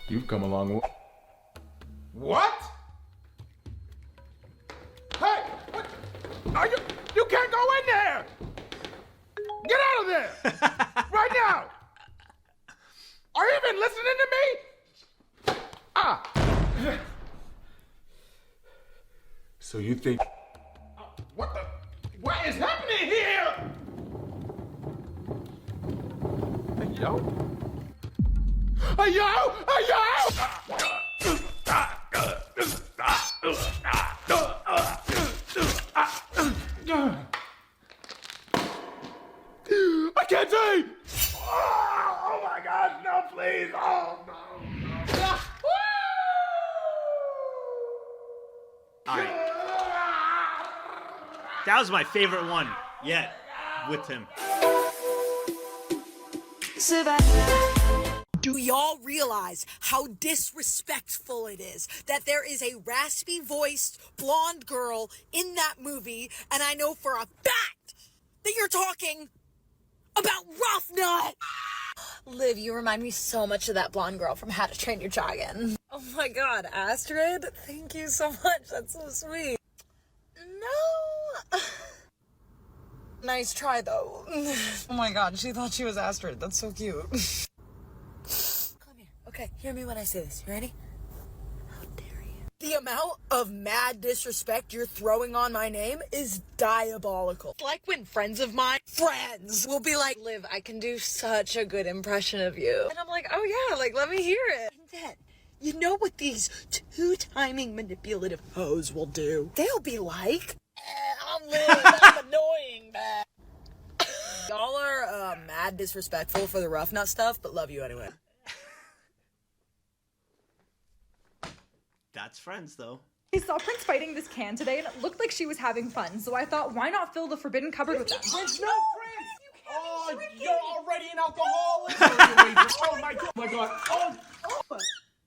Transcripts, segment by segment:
You've come a long way. What? Hey! What? Are you? You can't go in there! Get out of there! Right now! Are you even listening to me? Ah! So you think... What the... What is happening here? Hey, yo? Hey, yo! Hey, yo! I can't see! Oh my God, no, please! Oh, no. All right. That was my favorite one yet with him. Do y'all realize how disrespectful it is that there is a raspy-voiced blonde girl in that movie, and I know for a fact that you're talking about Rough Nut? Liv, you remind me so much of that blonde girl from How to Train Your Dragon. Oh my God, Astrid, thank you so much. That's so sweet. No. Nice try, though. Oh my God, she thought she was Astrid. That's so cute. Come here. Okay, hear me when I say this. You ready? How dare you? The amount of mad disrespect you're throwing on my name is diabolical. It's like when friends of mine, will be like, Liv, I can do such a good impression of you. And I'm like, oh yeah, like, let me hear it. And then, you know what these two-timing manipulative hoes will do? They'll be like, I'm Liv, I'm annoying, man. Y'all are mad disrespectful for the Rough Nut stuff, but love you anyway. That's friends, though. I saw Prince fighting this can today, and it looked like she was having fun, so I thought, why not fill the forbidden cupboard with them? Prince, no, Prince! Oh, you're already an alcoholic! Oh my God! Oh my God! Oh!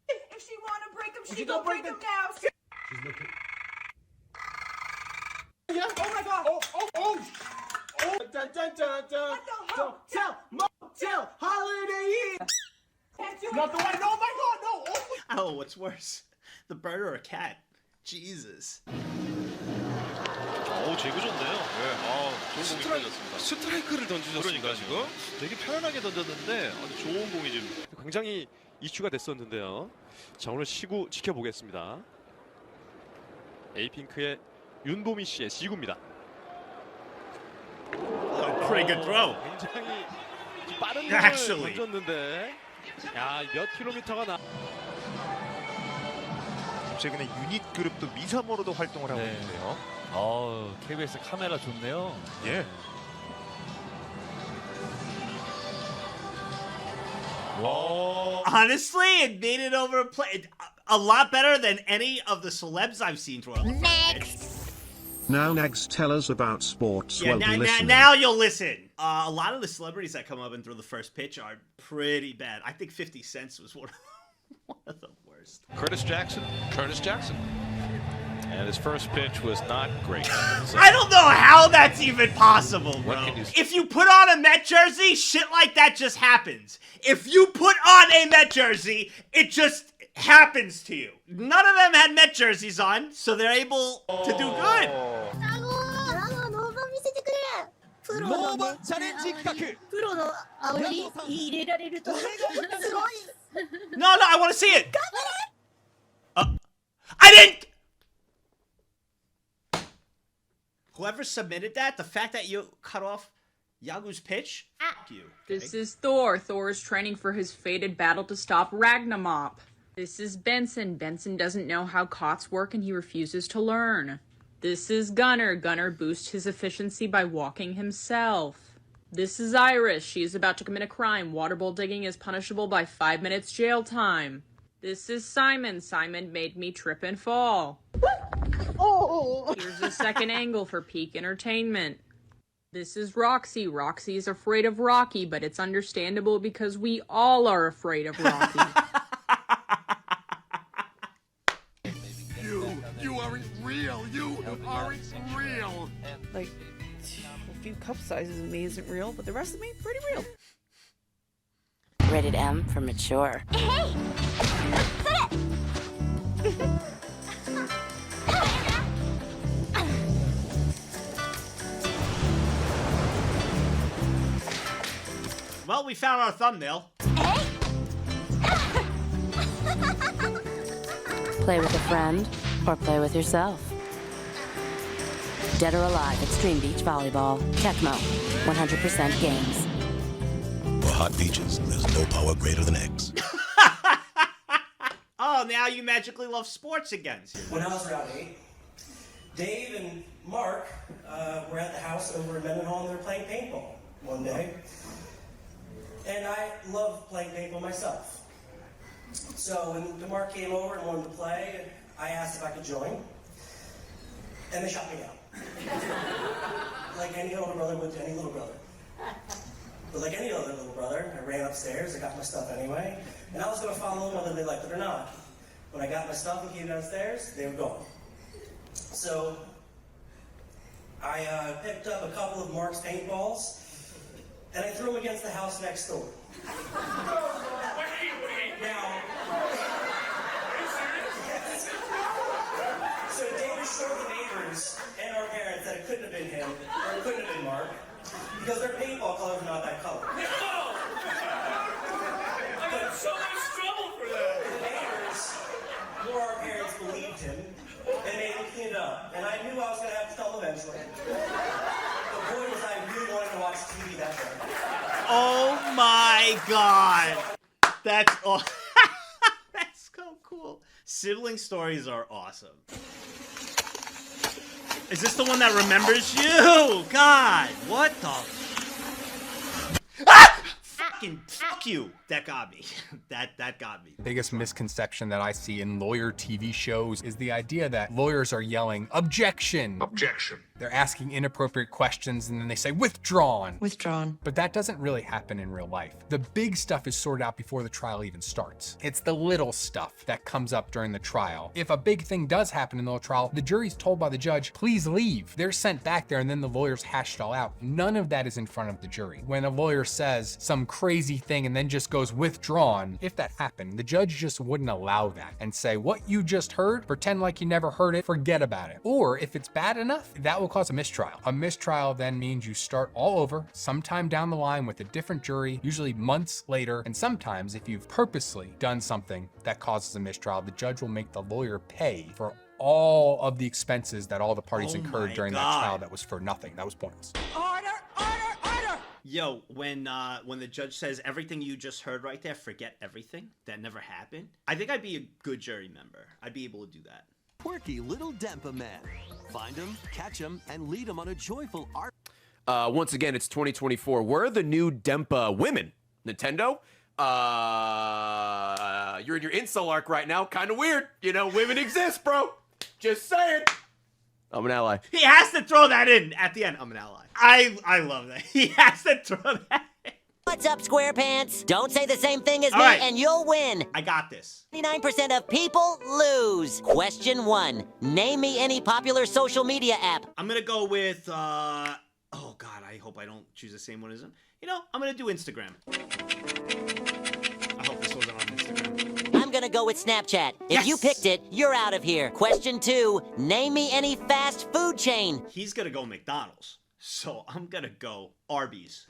If she want to break them, she gonna break them now. She's looking. Yeah. Oh my God! Oh! Oh! Oh! Oh! Dun dun dun dun! Hotel! Motel! Holiday Inn! Not the one! No! My God! No! Oh! Oh, what's worse? The bird or a cat? Jesus. 제구 좋네요. 좋은 공이 던졌습니다. 스트라이크를 던지셨습니다, 지금. 되게 편안하게 던졌는데 아주 좋은 공이 지금 굉장히 이슈가 됐었는데요. 자, 오늘 시구 지켜보겠습니다. 에이핑크의 윤보미 씨의 시구입니다. Pretty good throw. 굉장히 빠른 Actually. 공을 던졌는데 야, 몇 킬로미터가 나. 최근에 유닛 그룹도 미사모로도 활동을 하고 있는데요. KBS 카메라 좋네요. 예. Honestly, it made it over a lot better than any of the celebs I've seen throw up. Next. Now, Nagzz, tell us about sports. Yeah, now you'll listen. A lot of the celebrities that come up and throw the first pitch are pretty bad. I think 50 Cent was one of the worst. Curtis Jackson. And his first pitch was not great. So, I don't know how that's even possible, bro. What can you say? If you put on a Met jersey, shit like that just happens. If you put on a Met jersey, it just happens to you. None of them had Met jerseys on, so they're able to do good. No, I want to see it. I didn't. Whoever submitted that, the fact that you cut off Yagu's pitch, fuck you. Okay? This is Thor. Thor is training for his fated battle to stop Ragnarok. This is Benson. Benson doesn't know how cots work and he refuses to learn. This is Gunner. Gunner boosts his efficiency by walking himself. This is Iris. She is about to commit a crime. Water bowl digging is punishable by 5 minutes jail time. This is Simon. Simon made me trip and fall. Here's a second angle for peak entertainment. This is Roxy. Roxy is afraid of Rocky, but it's understandable because we all are afraid of Rocky. You aren't real. You aren't real. Like, a few cup sizes of me isn't real, but the rest of me, pretty real. Ready? Rated M for mature. Hey! Well, we found our thumbnail. Play with a friend or play with yourself. Dead or Alive Extreme Beach Volleyball. Tecmo. 100% games. For hot beaches, there's no power greater than X. Oh, now you magically love sports again. When I was around 8, Dave and Mark were at the house over in Mendenhall and they were playing paintball one day. And I love playing paintball myself. So when Mark came over and wanted to play, I asked if I could join. And they shot me out. Like any older brother would to any little brother. But like any other little brother, I ran upstairs, I got my stuff anyway, and I was going to follow them whether they liked it or not. When I got my stuff and came downstairs, they were gone. So I picked up a couple of Mark's paintballs, and I threw them against the house next door. Now, yes. So Dave assured the neighbors and our parents that it couldn't have been him, or it couldn't have been Mark, because their paintball colors are not that color. No! I got so much trouble for that. The neighbors, nor our parents, believed him, and made him clean it up. And I knew I was going to have to tell them eventually. But boy, was I really wanting to watch TV that day. Oh my god. That's awesome. That's so cool. Sibling stories are awesome. Is this the one that remembers you? God, what the? Ah! Fucking fuck you. That got me. That got me. Biggest misconception that I see in lawyer TV shows is the idea that lawyers are yelling, objection. Objection. They're asking inappropriate questions and then they say, withdrawn. Withdrawn. But that doesn't really happen in real life. The big stuff is sorted out before the trial even starts. It's the little stuff that comes up during the trial. If a big thing does happen in the trial, the jury's told by the judge, please leave. They're sent back there and then the lawyers hash it all out. None of that is in front of the jury. When a lawyer says some crazy thing and then just goes withdrawn, if that happened, the judge just wouldn't allow that and say, what you just heard, pretend like you never heard it, forget about it. Or if it's bad enough, that will cause a mistrial. A mistrial then means you start all over sometime down the line with a different jury, usually months later. And sometimes if you've purposely done something that causes a mistrial, the judge will make the lawyer pay for all of the expenses that all the parties incurred during that trial that was for nothing. That was pointless. Order, order, order! Yo, when the judge says everything you just heard right there, forget everything, that never happened, I think I'd be a good jury member. I'd be able to do that. Quirky little Dempa man. Find him, catch him, and lead him on a joyful art. Once again, it's 2024. Where are the new Dempa women? Nintendo? You're in your incel arc right now. Kind of weird. You know, women exist, bro. Just saying. I'm an ally. He has to throw that in at the end. I'm an ally. I love that. He has to throw that in. What's up, SquarePants? Don't say the same thing as All me right. and you'll win. I got this. 99% of people lose. Question 1. Name me any popular social media app. I'm gonna go with, oh God, I hope I don't choose the same one as him. You know, I'm gonna do Instagram. I hope this wasn't on Instagram. I'm gonna go with Snapchat. If Yes! you picked it, you're out of here. Question 2. Name me any fast food chain. He's gonna go McDonald's. So I'm gonna go Arby's.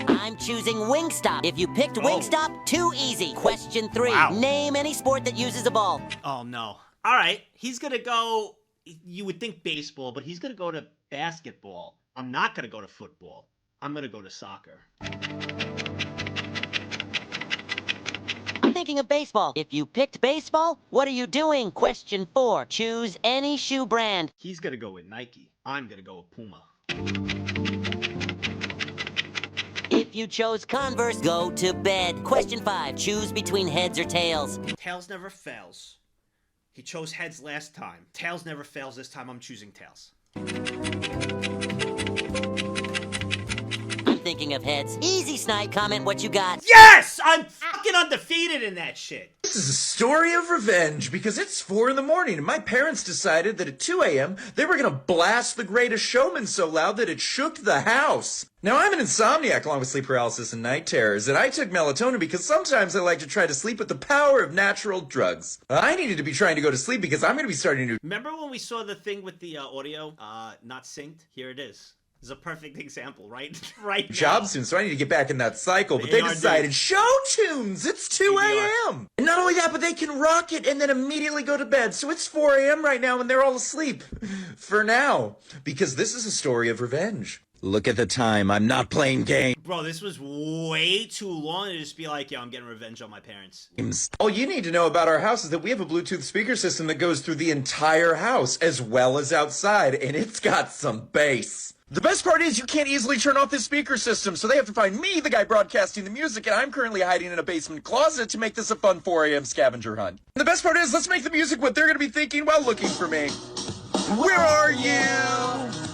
I'm choosing Wingstop. If you picked Wingstop, too easy. Question 3. Wow. Name any sport that uses a ball. Oh no. All right, he's gonna go, you would think baseball, but he's gonna go to basketball. I'm not gonna go to football. I'm gonna go to soccer. I'm thinking of baseball. If you picked baseball, what are you doing? Question 4. Choose any shoe brand. He's gonna go with Nike. I'm gonna go with Puma. If you chose Converse, go to bed. Question 5. Choose between heads or tails. Tails never fails. He chose heads last time. Tails never fails this time. I'm choosing tails. I'm thinking of heads. Easy, Snipe. Comment what you got. Yes! I'm fucking undefeated in that shit. This is a story of revenge because it's 4 in the morning and my parents decided that at 2 a.m. they were going to blast The Greatest Showman so loud that it shook the house. Now, I'm an insomniac along with sleep paralysis and night terrors, and I took melatonin because sometimes I like to try to sleep with the power of natural drugs. I needed to be trying to go to sleep because I'm going to be starting to... Remember when we saw the thing with the audio not synced? Here it is. This is a perfect example, right? Right now. Job soon, so I need to get back in that cycle. But they decided, show tunes! It's 2 a.m. And not only that, but they can rock it and then immediately go to bed. So it's 4 a.m. right now and they're all asleep. For now. Because this is a story of revenge. Look at the time. I'm not playing games. Bro, this was way too long to just be like, yo, I'm getting revenge on my parents. All you need to know about our house is that we have a Bluetooth speaker system that goes through the entire house as well as outside, and it's got some bass. The best part is you can't easily turn off this speaker system, so they have to find me, the guy broadcasting the music, and I'm currently hiding in a basement closet to make this a fun 4 a.m. scavenger hunt. And the best part is, let's make the music what they're going to be thinking while looking for me. Where are you?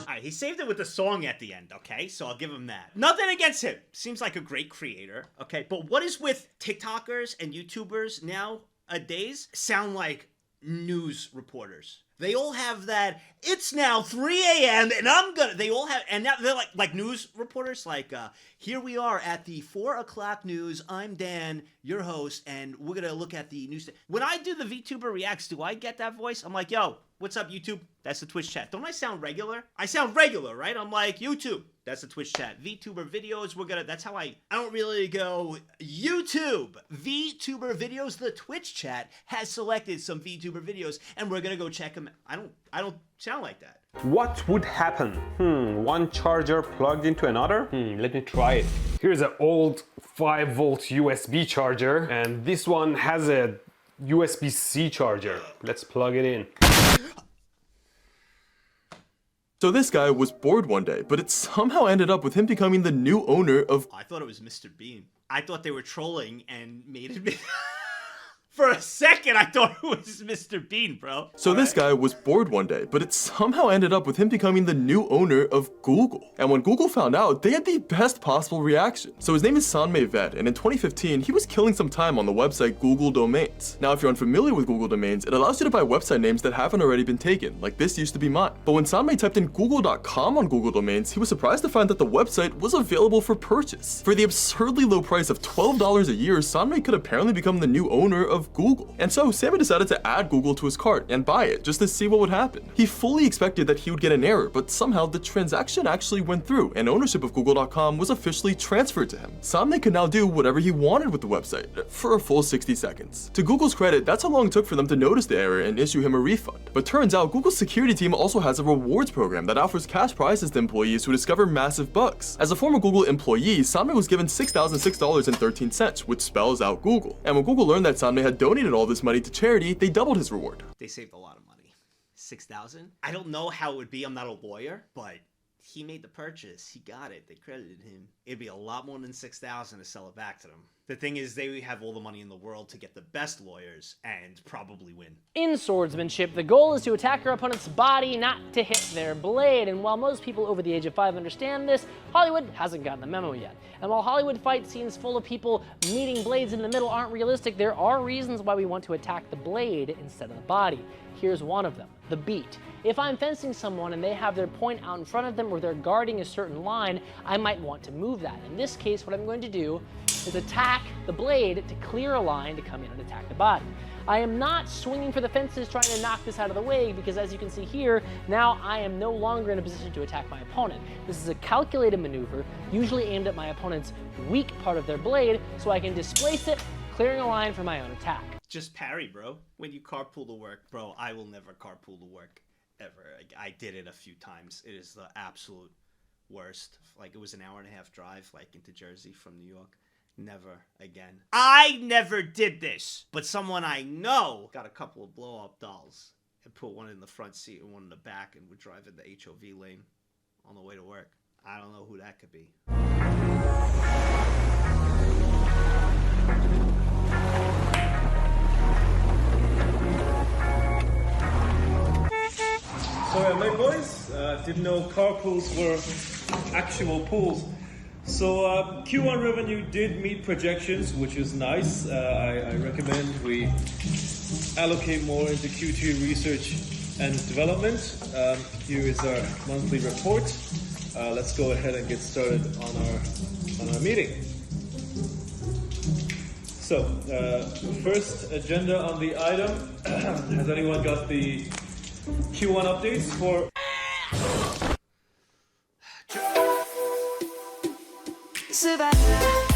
Alright, he saved it with the song at the end, okay? So I'll give him that. Nothing against him. Seems like a great creator, okay? But what is with TikTokers and YouTubers nowadays sound like news reporters? They all have that, it's now 3 a.m. and they all have, and now they're like news reporters, like, here we are at the 4 o'clock news. I'm Dan, your host, and we're gonna look at the news. When I do the VTuber Reacts, do I get that voice? I'm like, yo, what's up, YouTube? That's the Twitch chat. Don't I sound regular? I sound regular, right? I'm like, YouTube. That's the Twitch chat. VTuber videos, that's how I don't really go YouTube. VTuber videos, the Twitch chat has selected some VTuber videos and we're gonna go check them. I don't sound like that. What would happen? One charger plugged into another? Let me try it. Here's an old 5-volt USB charger and this one has a USB-C charger. Let's plug it in. So this guy was bored one day, but it somehow ended up with him becoming the new owner of... I thought it was Mr. Bean. I thought they were trolling and made it... For a second, I thought it was Mr. Bean, bro. So this guy was bored one day, but it somehow ended up with him becoming the new owner of Google. And when Google found out, they had the best possible reaction. So his name is Sanmei Ved, and in 2015, he was killing some time on the website Google Domains. Now, if you're unfamiliar with Google Domains, it allows you to buy website names that haven't already been taken, like this used to be mine. But when Sanmei typed in google.com on Google Domains, he was surprised to find that the website was available for purchase. For the absurdly low price of $12 a year, Sanmei could apparently become the new owner of Google. And so Sammy decided to add Google to his cart and buy it just to see what would happen. He fully expected that he would get an error, but somehow the transaction actually went through and ownership of Google.com was officially transferred to him. Sammy could now do whatever he wanted with the website for a full 60 seconds. To Google's credit, that's how long it took for them to notice the error and issue him a refund. But turns out Google's security team also has a rewards program that offers cash prizes to employees who discover massive bugs. As a former Google employee, Sammy was given $6,006.13, which spells out Google. And when Google learned that Sammy had donated all this money to charity, they doubled his reward. They saved a lot of money. 6,000? I don't know how it would be. I'm not a lawyer, but he made the purchase. He got it. They credited him. It'd be a lot more than 6,000 to sell it back to them. The thing is, they have all the money in the world to get the best lawyers and probably win. In swordsmanship, the goal is to attack your opponent's body, not to hit their blade. And while most people over the age of 5 understand this, Hollywood hasn't gotten the memo yet. And while Hollywood fight scenes full of people meeting blades in the middle aren't realistic, there are reasons why we want to attack the blade instead of the body. Here's one of them, the beat. If I'm fencing someone and they have their point out in front of them or they're guarding a certain line, I might want to move that. In this case, what I'm going to do is attack the blade to clear a line to come in and attack the body. I am not swinging for the fences trying to knock this out of the way because, as you can see here, now I am no longer in a position to attack my opponent. This is a calculated maneuver, usually aimed at my opponent's weak part of their blade, so I can displace it, clearing a line for my own attack. Just parry, bro. When you carpool to work, bro, I will never carpool to work, ever. I did it a few times. It is the absolute worst. Like, it was an hour-and-a-half drive, like, into Jersey from New York. Never again. I never did this, but someone I know got a couple of blow-up dolls and put one in the front seat and one in the back and would drive in the HOV lane on the way to work. I don't know who that could be. Sorry, I'm late, boys. Didn't know carpools were actual pools. So Q1 revenue did meet projections, which is nice. I recommend we allocate more into Q2 research and development. Here is our monthly report. Let's go ahead and get started on our meeting. So, first agenda on the item. Has anyone got the Q1 updates for? Survive.